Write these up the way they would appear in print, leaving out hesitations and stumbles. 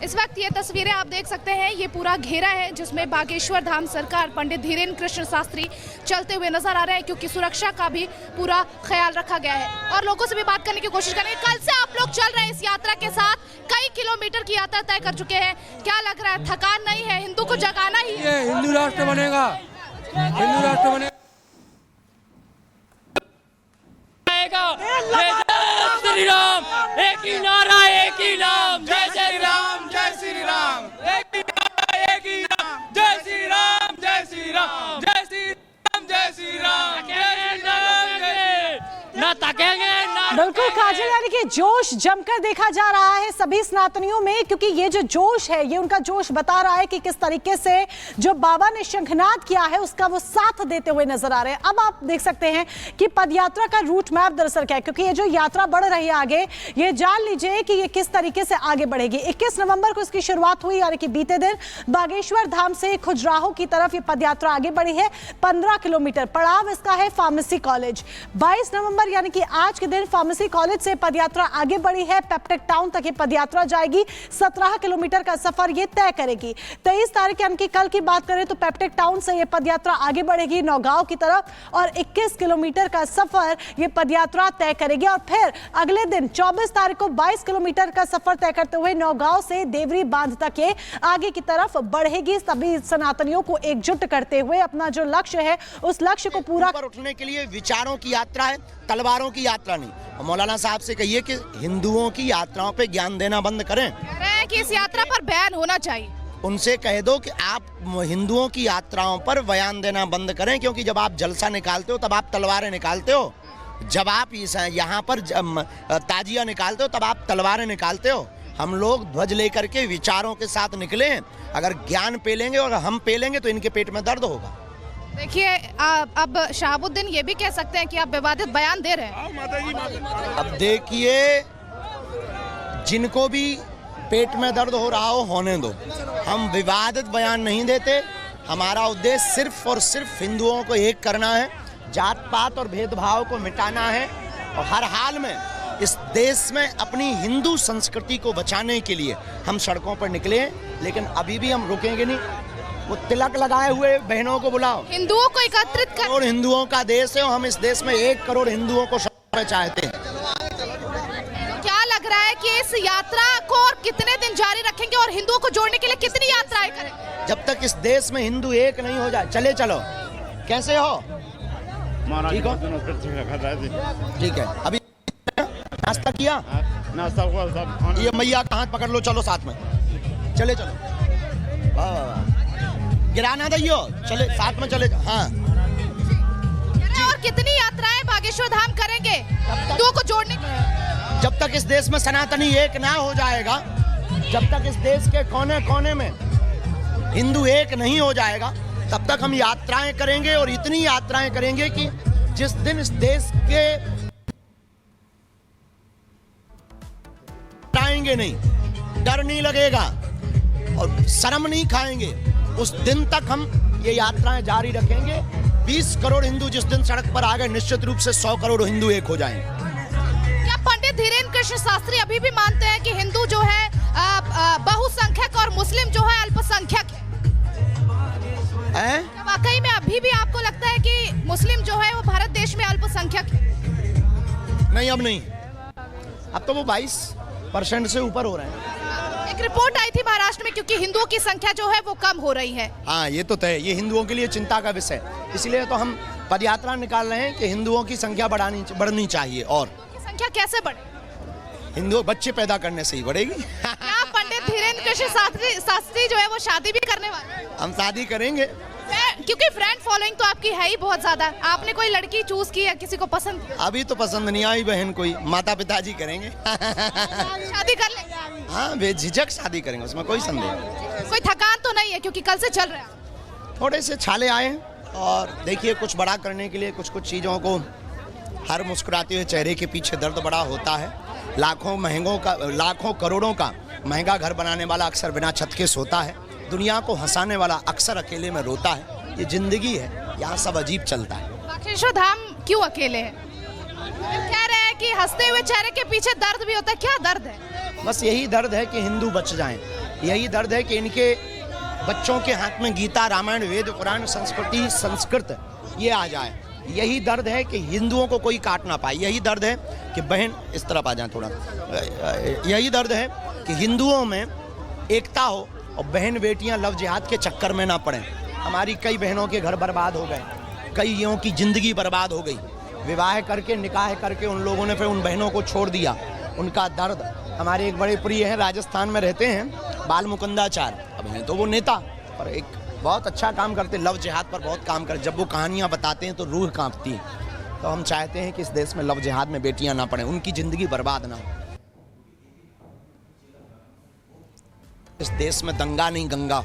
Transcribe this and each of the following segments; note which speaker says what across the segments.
Speaker 1: इस वक्त ये तस्वीरें आप देख सकते हैं, ये पूरा घेरा है जिसमें बागेश्वर धाम सरकार पंडित धीरेन्द्र कृष्ण शास्त्री चलते हुए नजर आ रहे हैं, क्योंकि सुरक्षा का भी पूरा ख्याल रखा गया है। और लोगों से भी बात करने की कोशिश करेंगे। कल से आप लोग चल रहे हैं इस यात्रा के साथ, कई किलोमीटर की यात्रा तय कर चुके हैं, क्या लग रहा है? थकान नहीं है? हिंदू को जगाना ही है।
Speaker 2: हिंदू राष्ट्र बनेगा, हिंदू राष्ट्र बनेगा।
Speaker 3: श्री राम, एक ही नारा, एक ही नाम, जय श्री राम, जय श्री राम, एक ही नारा, एक ही नाम, जय श्री राम, जय श्री राम, जय श्री राम, जय श्री राम, ना तकेंगे ना।
Speaker 4: बिल्कुल काजल, यानी कि जोश जमकर देखा जा रहा है सभी सनातनियों में, क्योंकि ये जो जोश है ये उनका जोश बता रहा है कि किस तरीके से जो बाबा ने शंखनाद किया है उसका वो साथ देते हुए नजर आ रहे हैं। अब आप देख सकते हैं कि पदयात्रा का रूट मैप दरअसल क्या है, क्योंकि ये जो यात्रा बढ़ रही है आगे, ये जान लीजिए कि ये किस तरीके से आगे बढ़ेगी। 21 नवंबर को इसकी शुरुआत हुई, यानी कि बीते दिन बागेश्वर धाम से खजुराहो की तरफ ये पदयात्रा आगे बढ़ी है। 15 किलोमीटर पड़ाव इसका है फार्मेसी कॉलेज। 22 नवंबर यानी कि आज के दिन फार्मेसी कॉलेज से पदयात्रा आगे बढ़ी है, पेप्टेक टाउन तक ये पदयात्रा जाएगी। 17 किलोमीटर का सफर ये तय करेगी। 23 तारीख यानी कि कल की बात करें तो पेप्टेक टाउन से ये पदयात्रा आगे बढ़ेगी नौगांव की तरफ, और 21 किलोमीटर का सफर ये पदयात्रा तय करेगी। और फिर अगले दिन 24 तारीख को 22 किलोमीटर का सफर तय करते हुए नौगांव से देवरी बांध तक ये आगे की तरफ बढ़ेगी। सभी सनातनियों को एकजुट करते हुए अपना जो लक्ष्य है उस लक्ष्य को पूरा
Speaker 5: उठने के लिए विचारों की यात्रा है, तलवारों की यात्रा नहीं। मौलाना साहब से कहिए कि हिंदुओं की यात्राओं पे ज्ञान देना बंद करें।
Speaker 1: कह रहे हैं कि इस यात्रा पर बयान होना चाहिए।
Speaker 5: उनसे कह दो कि आप हिंदुओं की यात्राओं पर बयान देना बंद करें, क्योंकि जब आप जलसा निकालते हो तब आप तलवारें निकालते हो, जब आप यहाँ पर ताजिया निकालते हो तब आप तलवारें निकालते हो। हम लोग ध्वज लेकर के विचारों के साथ निकले हैं। अगर ज्ञान पेलेंगे और हम पेलेंगे तो इनके पेट में दर्द होगा।
Speaker 1: देखिए, अब शहाबुद्दीन ये भी कह सकते हैं कि आप विवादित बयान दे रहे हैं।
Speaker 5: अब देखिए, जिनको भी पेट में दर्द हो रहा हो होने दो, हम विवादित बयान नहीं देते। हमारा उद्देश्य सिर्फ और सिर्फ हिंदुओं को एक करना है, जात पात और भेदभाव को मिटाना है, और हर हाल में इस देश में अपनी हिंदू संस्कृति को बचाने के लिए हम सड़कों पर निकले हैं। लेकिन अभी भी हम रुकेंगे नहीं। वो तिलक लगाए हुए बहनों को बुलाओ,
Speaker 1: हिंदुओं को एकत्रित कर।
Speaker 5: और हिंदुओं का देश है और हम इस देश में 1 करोड़ हिंदुओं को चाहते हैं।
Speaker 1: क्या लग रहा है कि इस यात्रा को और कितने दिन जारी रखेंगे और हिंदुओं को जोड़ने के लिए कितनी यात्राएं करेंगे?
Speaker 5: जब तक इस देश में हिंदू एक नहीं हो जाए। चले चलो, कैसे हो? ठीक हो? ठीक है। अभी नाश्ता किया?
Speaker 6: नाश्ता हुआ सब।
Speaker 5: ये मैया का हाथ पकड़ लो, चलो साथ में। चले चलो, वाह वाह वाह, गिराना दइयो, चले साथ में चले। हाँ,
Speaker 1: और कितनी यात्राएं बागेश्वर धाम करेंगे हिंदुओं को जोड़ने के लिए?
Speaker 5: जब तक इस देश में सनातनी एक ना हो जाएगा, जब तक इस देश के कोने कोने में हिंदू एक नहीं हो जाएगा, तब तक हम यात्राएं करेंगे। और इतनी यात्राएं करेंगे कि जिस दिन इस देश के आएंगे नहीं, डर नहीं लगेगा और शर्म नहीं खाएंगे, उस दिन तक हम ये यात्राएं जारी रखेंगे। 20 करोड़ हिंदू जिस दिन सड़क पर आ गए, निश्चित रूप से 100 करोड़ हिंदू एक हो जाएंगे।
Speaker 1: क्या पंडित धीरेन्द्र कृष्ण शास्त्री अभी भी मानते हैं कि हिंदू जो है बहुसंख्यक और मुस्लिम जो है अल्पसंख्यक है? वाकई में अभी भी आपको लगता है कि मुस्लिम जो है वो भारत देश में अल्पसंख्यक है?
Speaker 5: नहीं, अब नहीं। अब तो वो 22% से ऊपर हो रहे हैं।
Speaker 1: एक रिपोर्ट आई थी महाराष्ट्र में, क्योंकि हिंदुओं की संख्या जो है वो कम हो रही है।
Speaker 5: हाँ, ये तो तय, ये हिंदुओं के लिए चिंता का विषय, इसलिए तो हम पदयात्रा निकाल रहे हैं कि हिंदुओं की संख्या बढ़नी चाहिए। और
Speaker 1: संख्या कैसे बढ़े?
Speaker 5: हिंदू बच्चे पैदा करने से ही बढ़ेगी।
Speaker 1: क्या पंडित धीरेन्द्र कृष्ण शास्त्री जो है वो शादी भी करने वाले?
Speaker 5: हम शादी करेंगे,
Speaker 1: क्योंकि फ्रेंड फॉलोइंग तो आपकी है ही बहुत ज्यादा। आपने कोई लड़की चूज की या किसी को पसंद किया?
Speaker 5: अभी तो पसंद नहीं आई बहन कोई, माता पिताजी करेंगे।
Speaker 1: शादी कर लेंगे?
Speaker 5: हाँ, बेझिझक शादी करेंगे, उसमें कोई संदेह नहीं।
Speaker 1: कोई थकान तो नहीं है क्योंकि कल से चल रहा है?
Speaker 5: थोड़े से छाले आए हैं, और देखिए कुछ बड़ा करने के लिए कुछ चीज़ों को, हर मुस्कुराते हुए चेहरे के पीछे दर्द बड़ा होता है। लाखों करोड़ों का महंगा घर बनाने वाला अक्सर बिना छत के सोता है। दुनिया को हंसाने वाला अक्सर अकेले में रोता है। ये जिंदगी है, यहाँ सब अजीब चलता है।
Speaker 1: बागेश्वर धाम क्यों अकेले है? कह रहे हैं कि हंसते हुए चेहरे के पीछे दर्द भी होता है। क्या दर्द है?
Speaker 5: बस यही दर्द है कि हिंदू बच जाएं, यही दर्द है कि इनके बच्चों के हाथ में गीता, रामायण, वेद, पुराण, संस्कृति, संस्कृत ये आ जाए। यही दर्द है कि हिंदुओं को कोई काट ना पाए। यही दर्द है कि बहन, इस तरफ आ जाए थोड़ा, यही दर्द है कि हिंदुओं में एकता हो और बहन बेटियां लव जिहाद के चक्कर में ना पड़ें। हमारी कई बहनों के घर बर्बाद हो गए, कईयों की जिंदगी बर्बाद हो गई। विवाह करके, निकाह करके उन लोगों ने फिर उन बहनों को छोड़ दिया। उनका दर्द हमारे एक बड़े प्रिय हैं, राजस्थान में रहते हैं, बाल मुकुंदाचार्य। अब हैं तो वो नेता, पर एक बहुत अच्छा काम करते, लव जिहाद पर बहुत काम करते। जब वो कहानियाँ बताते हैं तो रूह कांपती है। तो हम चाहते हैं कि इस देश में लव जिहाद में बेटियां ना पड़ें, उनकी जिंदगी बर्बाद ना हो। इस देश में दंगा नहीं गंगा,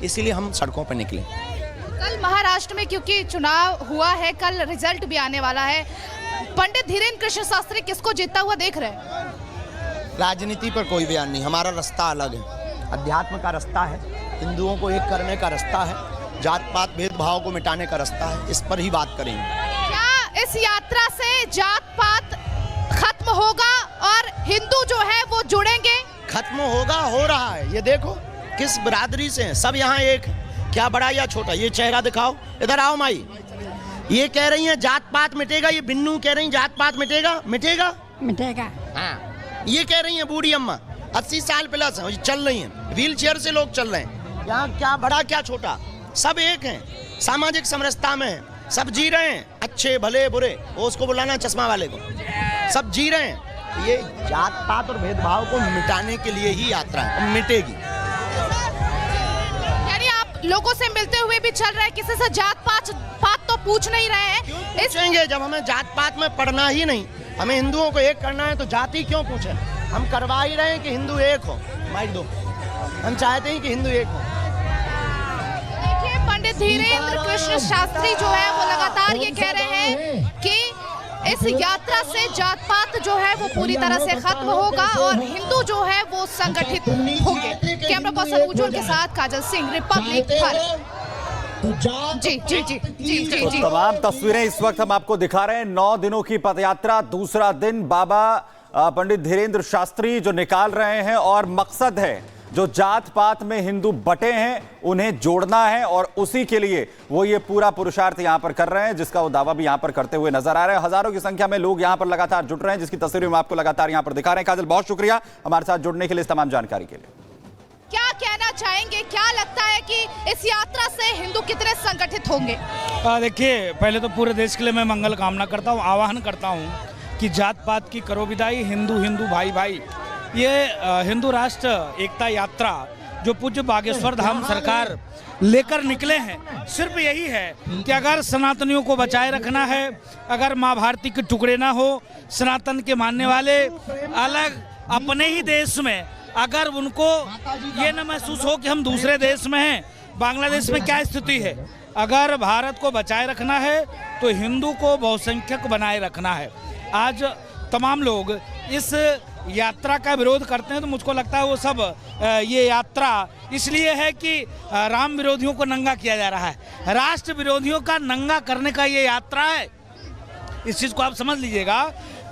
Speaker 5: इसीलिए हम सड़कों पर निकले।
Speaker 1: कल महाराष्ट्र में क्योंकि चुनाव हुआ है, कल रिजल्ट भी आने वाला है, पंडित धीरेन्द्र कृष्ण शास्त्री किसको जीतता हुआ देख रहे हैं?
Speaker 5: राजनीति पर कोई बयान नहीं, हमारा रास्ता अलग है। अध्यात्म का रास्ता है, हिंदुओं को एक करने का रास्ता है, जात पात भेदभाव को मिटाने का रास्ता है। इस पर ही बात करेंगे।
Speaker 1: क्या इस यात्रा से जात पात खत्म होगा और हिंदू जो है वो जुड़ेंगे?
Speaker 5: खत्म होगा, हो रहा है। ये देखो किस बिरादरी से हैं, सब यहाँ एक है, क्या बड़ा या छोटा। ये चेहरा दिखाओ, इधर आओ माई। ये कह रही हैं जात पात मिटेगा, ये बिन्नू कह रही हैं जात पात मिटेगा। मिटेगा
Speaker 7: मिटेगा।
Speaker 5: हाँ, ये कह रही हैं बूढ़ी अम्मा 80 साल प्लस है, चल रही हैं, व्हील चेयर से लोग चल रहे हैं। यहाँ क्या बड़ा क्या छोटा, सब एक हैं, सामाजिक समरसता में हैं, सब जी रहे हैं, अच्छे भले बुरे। वो उसको बुलाना चश्मा वाले को, सब जी रहे हैं। ये जात पात और भेदभाव को मिटाने के लिए ही यात्रा है, मिटेगी।
Speaker 1: यानी आप लोगों से मिलते हुए भी चल रहे हैं, किसी से जात पात तो पूछ नहीं रहे हैं?
Speaker 5: पूछेंगे जब हमें जात पात में पढ़ना ही नहीं, हमें हिंदुओं को एक करना है तो जाति क्यों पूछें? हम करवा ही रहे हैं कि हिंदू एक हो। माइक दो, हम चाहते हैं कि हिंदू एक हो।
Speaker 1: देखिए, पंडित धीरेन्द्र कृष्ण शास्त्री जो है वो लगातार ये कह रहे हैं कि इस यात्रा से जात पात जो है वो पूरी तरह से खत्म होगा और हिंदू जो है वो संगठित होंगे। कैमरा पर्सन उज्जवल के साथ काजल सिंह, रिपब्लिक भारत। जी जी जी जी जी
Speaker 8: तो तमाम तस्वीरें इस वक्त हम आपको दिखा रहे हैं। 9 दिनों की पदयात्रा, दूसरा दिन बाबा पंडित धीरेन्द्र शास्त्री जो निकाल रहे हैं और मकसद है जो जात पात में हिंदू बटे हैं उन्हें जोड़ना है और उसी के लिए वो ये पूरा पुरुषार्थ यहां पर कर रहे हैं, जिसका वो दावा भी यहां पर करते हुए नजर आ रहे हैं। हजारों की संख्या में लोग यहां पर लगातार जुट रहे हैं, जिसकी तस्वीरें हम आपको लगातार यहां पर दिखा रहे हैं। काजल, बहुत शुक्रिया हमारे साथ जुड़ने के लिए, इस तमाम जानकारी के लिए।
Speaker 1: क्या कहना चाहेंगे, क्या लगता है कि इस यात्रा से हिंदू कितने संगठित होंगे?
Speaker 9: देखिए, पहले तो पूरे देश के लिए मैं मंगल कामना करता हूँ, आह्वान करता हूँ कि जात पात की करो विदाई, हिंदू हिंदू भाई भाई। ये हिंदू राष्ट्र एकता यात्रा जो पूज्य बागेश्वर धाम सरकार लेकर निकले हैं, सिर्फ यही है कि अगर सनातनियों को बचाए रखना है, अगर माँ भारती के टुकड़े ना हो, सनातन के मानने वाले अलग अपने ही देश में अगर उनको ये न महसूस हो कि हम दूसरे देश में हैं। बांग्लादेश में क्या स्थिति है? अगर भारत को बचाए रखना है तो हिंदू को बहुसंख्यक बनाए रखना है। आज तमाम लोग इस यात्रा का विरोध करते हैं, तो मुझको लगता है वो सब ये यात्रा इसलिए है कि राम विरोधियों को नंगा किया जा रहा है, राष्ट्र विरोधियों का नंगा करने का ये यात्रा है। इस चीज़ को आप समझ लीजिएगा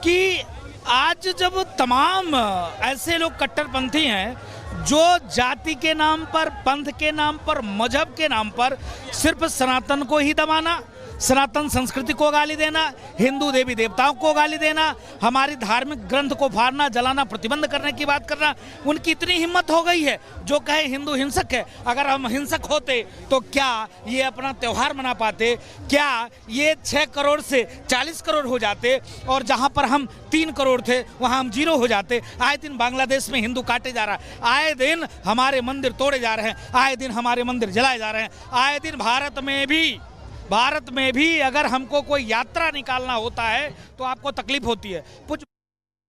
Speaker 9: कि आज जब तमाम ऐसे लोग कट्टरपंथी हैं जो जाति के नाम पर, पंथ के नाम पर, मजहब के नाम पर सिर्फ सनातन को ही दबाना, सनातन संस्कृति को गाली देना, हिंदू देवी देवताओं को गाली देना, हमारी धार्मिक ग्रंथ को फाड़ना, जलाना, प्रतिबंध करने की बात करना, उनकी इतनी हिम्मत हो गई है जो कहे हिंदू हिंसक है। अगर हम हिंसक होते तो क्या ये अपना त्यौहार मना पाते? क्या ये 6 करोड़ से 40 करोड़ हो जाते? और जहां पर हम 3 करोड़ थे वहां हम 0 हो जाते? आए दिन बांग्लादेश में हिंदू काटे जा रहा है, आए दिन हमारे मंदिर तोड़े जा रहे हैं, आए दिन हमारे मंदिर जलाए जा रहे हैं, आए दिन भारत में भी अगर हमको कोई यात्रा निकालना होता है तो आपको तकलीफ होती है।